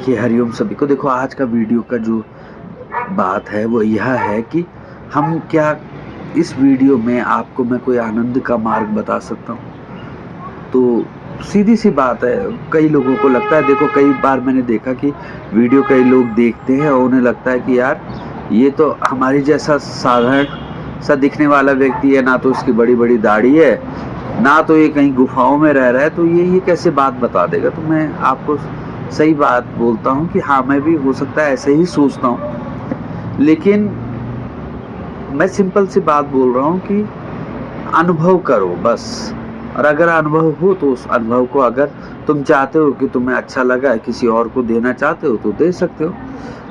देखिए, हरिओम सभी को। देखो, आज का वीडियो का जो बात है वो यह है कि हम क्या इस वीडियो में आपको मैं कोई आनंद का मार्ग बता सकता हूँ। तो सीधी सी बात है, कई लोगों को लगता है, देखो कई बार मैंने देखा कि वीडियो कई लोग देखते हैं और उन्हें लगता है कि यार ये तो हमारी जैसा साधारण सा दिखने वाला व्यक्ति है, ना तो उसकी बड़ी बड़ी दाढ़ी है, ना तो ये कहीं गुफाओं में रह रहा है, तो ये कैसे बात बता देगा। तो मैं आपको सही बात बोलता हूँ कि हाँ, मैं भी हो सकता है ऐसे ही सोचता हूँ, लेकिन मैं सिंपल सी बात बोल रहा हूँ कि अनुभव करो बस। और अगर अनुभव हो तो उस अनुभव को अगर तुम चाहते हो कि तुम्हें अच्छा लगा, किसी और को देना चाहते हो तो दे सकते हो।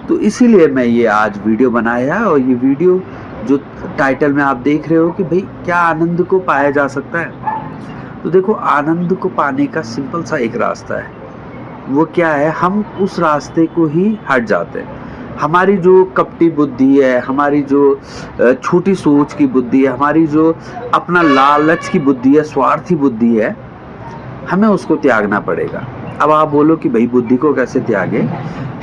तो इसीलिए मैं ये आज वीडियो बनाया है, और ये वीडियो जो टाइटल में आप देख रहे हो कि भाई क्या आनंद को पाया जा सकता है। तो देखो, आनंद को पाने का सिंपल सा एक रास्ता है। वो क्या है, हम उस रास्ते को ही हट जाते हैं। हमारी जो कपटी बुद्धि है, हमारी जो छोटी सोच की बुद्धि है, हमारी जो अपना लालच की बुद्धि है, स्वार्थी बुद्धि है, हमें उसको त्यागना पड़ेगा। अब आप बोलो कि भाई बुद्धि को कैसे त्यागे,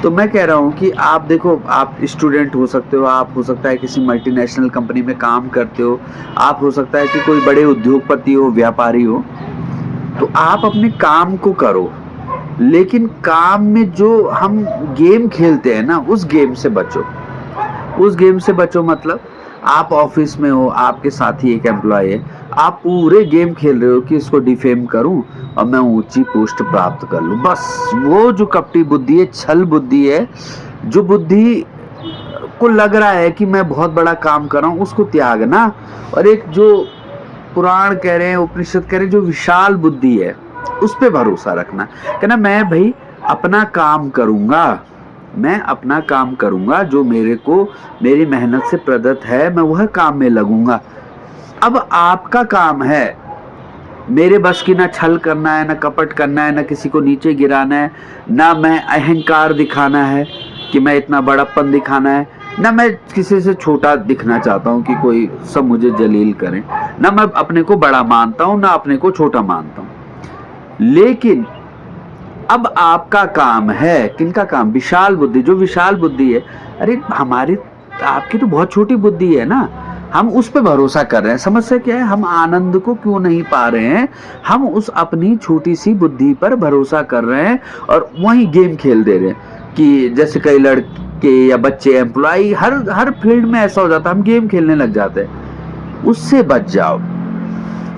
तो मैं कह रहा हूँ कि आप देखो, आप स्टूडेंट हो सकते हो, आप हो सकता है किसी मल्टीनेशनल कंपनी में काम करते हो, आप हो सकता है कि कोई बड़े उद्योगपति हो, व्यापारी हो। तो आप अपने काम को करो, लेकिन काम में जो हम गेम खेलते हैं ना, उस गेम से बचो। उस गेम से बचो मतलब, आप ऑफिस में हो, आपके साथी एक एम्प्लॉय है, आप पूरे गेम खेल रहे हो कि इसको डिफेम करूं और मैं ऊंची पोस्ट प्राप्त कर लूं। बस वो जो कपटी बुद्धि है, छल बुद्धि है, जो बुद्धि को लग रहा है कि मैं बहुत बड़ा काम कर रहा हूं, उसको त्यागना। और एक जो पुराण कह रहे हैं, उपनिषद कह रहे हैं, जो विशाल बुद्धि है, उस पे भरोसा रखना। कहना मैं भाई अपना काम करूंगा, मैं अपना काम करूंगा, जो मेरे को मेरी मेहनत से प्रदत्त है, मैं वह काम में लगूंगा। अब आपका काम है, मेरे बस की ना छल करना है, ना कपट करना है, ना किसी को नीचे गिराना है, ना मैं अहंकार दिखाना है कि मैं इतना बड़प्पन दिखाना है, ना मैं किसी से छोटा दिखना चाहता हूँ कि कोई सब मुझे जलील करें, ना मैं अपने को बड़ा मानता हूँ, ना अपने को छोटा मानता हूँ। लेकिन अब आपका काम है, किनका काम, विशाल बुद्धि। जो विशाल बुद्धि है, अरे हमारी आपकी तो बहुत छोटी बुद्धि है ना, हम उस पे भरोसा कर रहे हैं। समस्या क्या है, हम आनंद को क्यों नहीं पा रहे हैं, हम उस अपनी छोटी सी बुद्धि पर भरोसा कर रहे हैं और वही गेम खेल दे रहे हैं। कि जैसे कई लड़के या बच्चे, एम्प्लॉय, हर फील्ड में ऐसा हो जाता है, हम गेम खेलने लग जाते हैं। उससे बच जाओ,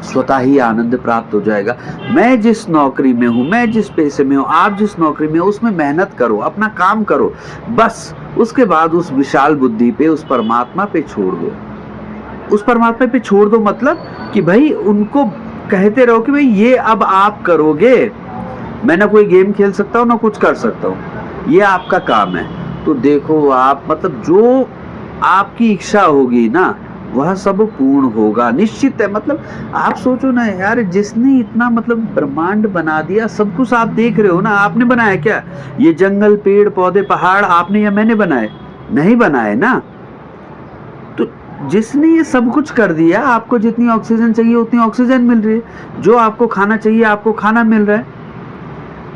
स्वतः ही आनंद प्राप्त हो जाएगा। मैं जिस नौकरी में हूँ, मैं जिस पेशे में हूँ, आप जिस नौकरी में हो, उसमें मेहनत करो, अपना काम करो, बस उसके बाद उस विशाल बुद्धि पे, उस परमात्मा पे छोड़ दो। उस परमात्मा पे छोड़ दो मतलब कि भाई उनको कहते रहो कि भाई ये अब आप करोगे, मैं ना कोई गेम खेल सकता हूँ, ना कुछ कर सकता हूँ, ये आपका काम है। तो देखो, आप मतलब जो आपकी इच्छा होगी ना, वह सब पूर्ण होगा, निश्चित है। मतलब आप सोचो ना यार, जिसने इतना मतलब ब्रह्मांड बना दिया, सब कुछ आप देख रहे हो ना, आपने बनाया क्या? ये जंगल, पेड़ पौधे, पहाड़ आपने या मैंने बनाए? नहीं बनाए ना। तो जिसने ये सब कुछ कर दिया, आपको जितनी ऑक्सीजन चाहिए उतनी ऑक्सीजन मिल रही है, जो आपको खाना चाहिए आपको खाना मिल रहा है।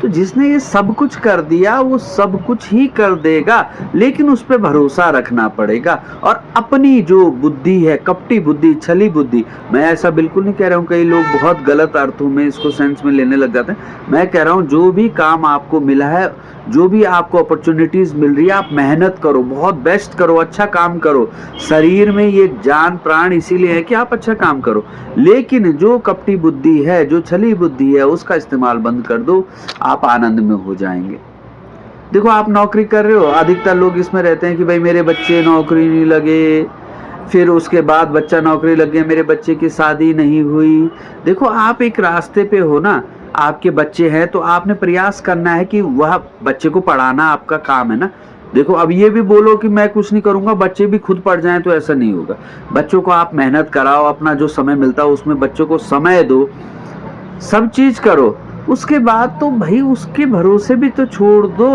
तो जिसने ये सब कुछ कर दिया, वो सब कुछ ही कर देगा, लेकिन उस पर भरोसा रखना पड़ेगा। और अपनी जो बुद्धि है, कपटी बुद्धि, छली बुद्धि, मैं ऐसा बिल्कुल नहीं कह रहा हूँ, कई लोग बहुत गलत अर्थों में इसको सेंस में लेने लग जाते हैं। मैं कह रहा हूँ, जो भी काम आपको मिला है, जो भी आपको अपॉर्चुनिटीज मिल रही है, आप मेहनत करो, बहुत बेस्ट करो, अच्छा काम करो। शरीर में ये जान प्राण इसीलिए है कि आप अच्छा काम करो, लेकिन जो कपटी बुद्धि है, जो छली बुद्धि है, उसका इस्तेमाल बंद कर दो, आप आनंद में हो जाएंगे। देखो, आप नौकरी कर रहे हो, अधिकतर लोग इसमें रहते हैं कि भाई मेरे बच्चे नौकरी नहीं लगे, फिर उसके बाद बच्चा नौकरी लग गया, मेरे बच्चे की शादी नहीं हुई। देखो, आप एक रास्ते पे हो ना, आपके बच्चे हैं तो आपने प्रयास करना है कि वह बच्चे को पढ़ाना आपका काम है ना। देखो, अब ये भी बोलो कि मैं कुछ नहीं करूंगा, बच्चे भी खुद पढ़ जाएं, तो ऐसा नहीं होगा। बच्चों को आप मेहनत कराओ, अपना जो समय मिलता है उसमें बच्चों को समय दो, सब चीज करो। उसके बाद तो भाई उसके भरोसे भी तो छोड़ दो।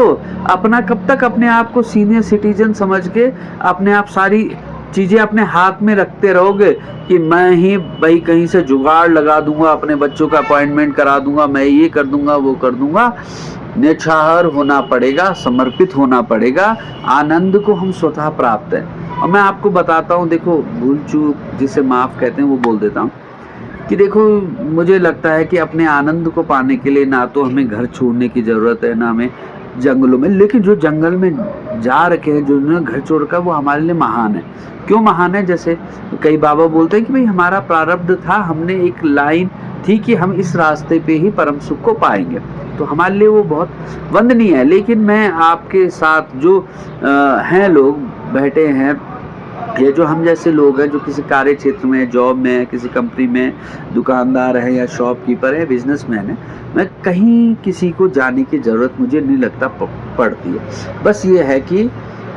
अपना कब तक अपने आप को सीनियर सिटीजन समझ के अपने आप सारी चीजें अपने हाथ में रखते रहोगे कि मैं ही भाई कहीं से जुगाड़ लगा दूंगा, अपने बच्चों का अपॉइंटमेंट करा दूंगा, मैं ये कर दूंगा, वो कर दूंगा। न्यौछावर होना पड़ेगा, समर्पित होना पड़ेगा। आनंद को हम स्वतः प्राप्त है। और मैं आपको बताता हूँ, देखो भूल चूक जिसे माफ़ कहते हैं वो बोल देता हूँ कि देखो, मुझे लगता है कि अपने आनंद को पाने के लिए ना तो हमें घर छोड़ने की ज़रूरत है, ना हमें जंगलों में, लेकिन जो जंगल में जा रखे हैं, जो उन्होंने घर छोड़ रखा है, वो हमारे लिए महान है। क्यों महान है? जैसे कई बाबा बोलते हैं कि भाई हमारा प्रारब्ध था, हमने एक लाइन थी कि हम इस रास्ते पे ही परम सुख को पाएंगे, तो हमारे लिए वो बहुत वंदनीय है। लेकिन मैं आपके साथ जो हैं लोग बैठे हैं, ये जो हम जैसे लोग हैं जो किसी कार्य क्षेत्र में, जॉब में, किसी कंपनी में दुकानदार है या शॉपकीपर है, बिजनेसमैन है, मैं कहीं किसी को जाने की ज़रूरत मुझे नहीं लगता पड़ती है। बस ये है कि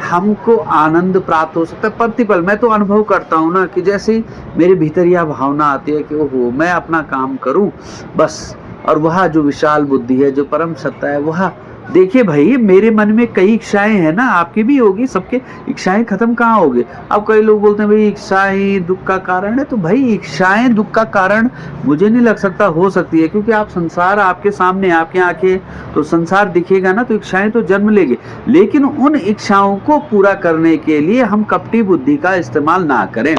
हमको आनंद प्राप्त हो सकता है प्रतिपल। मैं तो अनुभव करता हूँ ना कि जैसे मेरे भीतर यह भावना आती है कि ओहो, मैं अपना काम करूँ बस, और वह जो विशाल बुद्धि है, जो परम सत्ता है, वह देखिए भाई, मेरे मन में कई इच्छाएं हैं ना, आपकी भी होगी, सबके इच्छाएं खत्म कहाँ होगी। अब कई लोग बोलते हैं भाई इच्छाएं दुख का कारण है, तो भाई इच्छाएं दुख का कारण मुझे नहीं लग सकता हो सकती है, क्योंकि आप संसार आपके सामने, आपकी आंखें, तो संसार दिखेगा ना, तो इच्छाएं तो जन्म लेंगे। लेकिन उन इच्छाओं को पूरा करने के लिए हम कपटी बुद्धि का इस्तेमाल ना करें,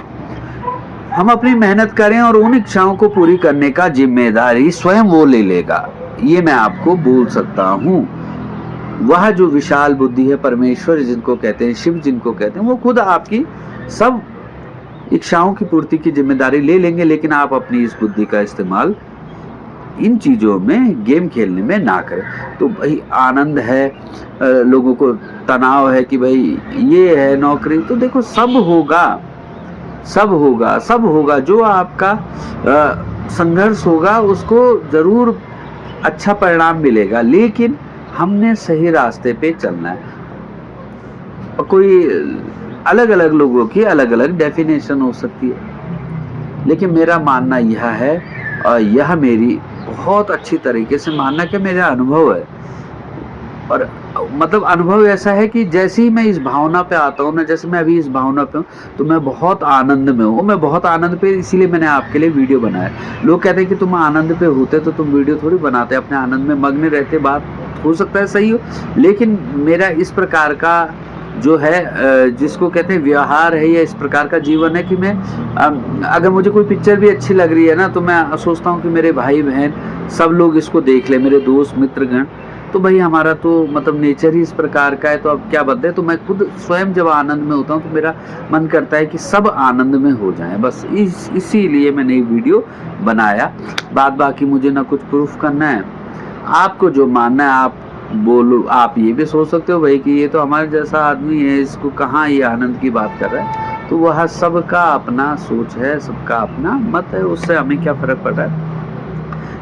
हम अपनी मेहनत करें और उन इच्छाओं को पूरी करने का जिम्मेदारी स्वयं वो ले लेगा। ये मैं आपको बोल सकता हूँ। वह जो विशाल बुद्धि है, परमेश्वर जिनको कहते हैं, शिव जिनको कहते हैं, वो खुद आपकी सब इच्छाओं की पूर्ति की जिम्मेदारी ले लेंगे। लेकिन आप अपनी इस बुद्धि का इस्तेमाल इन चीज़ों में, गेम खेलने में ना करें। तो भाई आनंद है, लोगों को तनाव है कि भाई ये है नौकरी, तो देखो सब होगा, सब होगा, सब होगा। जो आपका संघर्ष होगा उसको ज़रूर अच्छा परिणाम मिलेगा, लेकिन हमने सही रास्ते पे चलना है। कोई अलग अलग लोगों की अलग अलग डेफिनेशन हो सकती है, लेकिन मेरा मानना यह है, और यह मेरी बहुत अच्छी तरीके से मानना कि मेरा अनुभव है। और मतलब अनुभव ऐसा है कि जैसे ही मैं इस भावना पे आता हूँ ना, जैसे मैं अभी इस भावना पे हूँ, तो मैं बहुत आनंद में हूँ। मैं बहुत आनंद पे, इसीलिए मैंने आपके लिए वीडियो बनाया। लोग कहते हैं कि तुम आनंद पे होते तो तुम वीडियो थोड़ी बनाते, अपने आनंद में मग्न रहते। बात हो सकता है सही हो, लेकिन मेरा इस प्रकार का जो है, जिसको कहते हैं व्यवहार है, या इस प्रकार का जीवन है कि मैं अगर मुझे कोई पिक्चर भी अच्छी लग रही है ना, तो मैं सोचता हूँ कि मेरे भाई बहन सब लोग इसको देख ले, मेरे दोस्त मित्रगण। तो भाई हमारा तो मतलब नेचर ही इस प्रकार का है, तो अब क्या बदले। तो मैं खुद स्वयं जब आनंद में होता हूँ तो मेरा मन करता है कि सब आनंद में हो जाएं, बस इसीलिए मैंने ये वीडियो बनाया। बाद बाकी मुझे ना कुछ प्रूफ करना है, आपको जो मानना है आप बोलो। आप ये भी सोच सकते हो भाई कि ये तो हमारे जैसा आदमी है, इसको कहाँ ये आनंद की बात कर रहा है। तो वह सबका अपना सोच है, सबका अपना मत है, उससे हमें क्या फ़र्क पड़ रहा है।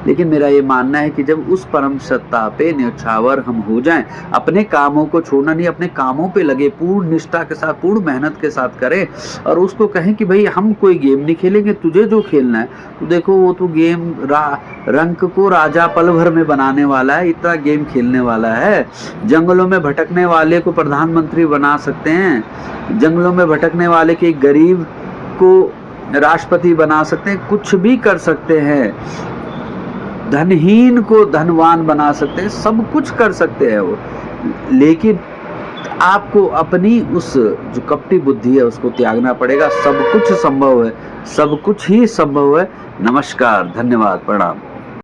लेकिन मेरा ये मानना है कि जब उस परम सत्ता पे न्यौछावर हम हो जाएं, अपने कामों को छोड़ना नहीं, अपने कामों पे लगे, पूर्ण निष्ठा के साथ, पूर्ण मेहनत के साथ करें, और उसको कहें कि भाई हम कोई गेम नहीं खेलेंगे, तुझे जो खेलना है तो देखो वो तो गेम रंक को राजा पल भर में बनाने वाला है, इतना गेम खेलने वाला है। जंगलों में भटकने वाले को प्रधानमंत्री बना सकते हैं, जंगलों में भटकने वाले के गरीब को राष्ट्रपति बना सकते हैं, कुछ भी कर सकते हैं। धनहीन को धनवान बना सकते हैं, सब कुछ कर सकते हैं वो। लेकिन आपको अपनी उस जो कपटी बुद्धि है उसको त्यागना पड़ेगा। सब कुछ संभव है, सब कुछ ही संभव है। नमस्कार, धन्यवाद, प्रणाम।